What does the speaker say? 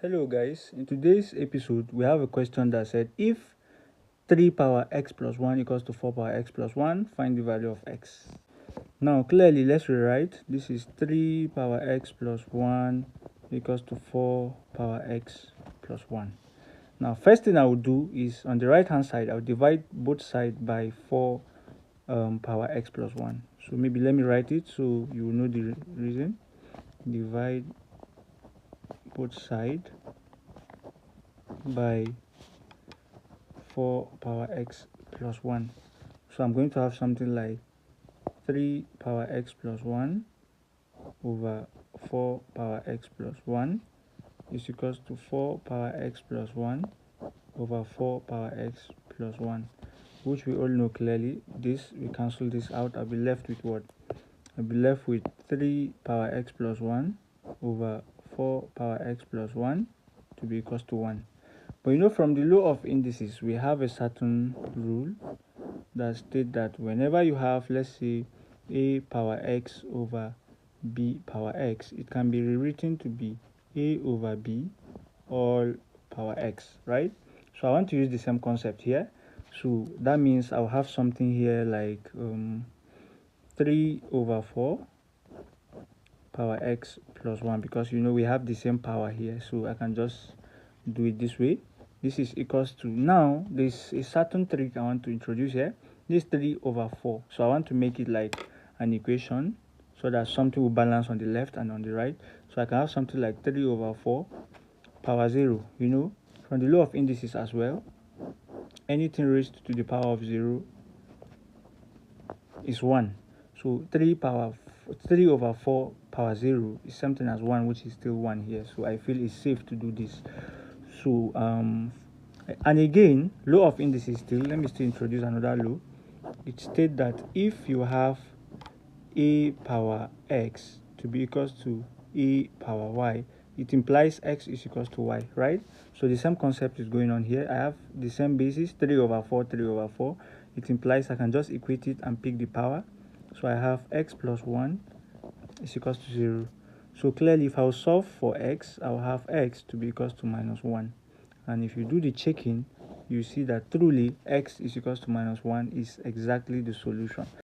Hello guys, in today's episode we have a question that said if 3 power x plus 1 equals to 4 power x plus 1, find the value of x. Now clearly let's rewrite. This is 3 power x plus 1 equals to 4 power x plus 1. Now first thing I will do is on the right hand side I will divide both sides by 4 power x plus 1. So maybe let me write it so you will know the reason. Divide both sides by 4 power x plus 1. So I'm going to have something like 3 power x plus 1 over 4 power x plus 1 is equals to 4 power x plus 1 over 4 power x plus 1, which we all know clearly. This, we cancel this out. I'll be left with what? I'll be left with 3 power x plus 1 over 4 power x plus 1 to be equals to 1. But you know, from the law of indices, we have a certain rule that states that whenever you have, let's say, a power x over b power x, it can be rewritten to be a over b all power x, right? So I want to use the same concept here. So that means I'll have something here like 3 over 4 power x plus 1, because you know we have the same power here, so I can just do it this way. This is equals to, now there's a certain trick I want to introduce here. This 3 over 4, so I want to make it like an equation so that something will balance on the left and on the right. So I can have something like 3 over 4 power 0. You know, from the law of indices as well, anything raised to the power of 0 is 1. So 3 over 4 power 0 is something as 1, which is still 1 here. So I feel it's safe to do this. So and again, law of indices still, let me still introduce another law. It states that if you have a power x to be equals to a power y, it implies x is equals to y, right? So the same concept is going on here. I have the same basis, 3 over 4, 3 over 4. It implies I can just equate it and pick the power. So I have x plus 1 is equals to 0. So clearly, if I will solve for x, I will have x to be equals to minus 1. And if you do the checking, you see that truly x is equals to minus 1 is exactly the solution.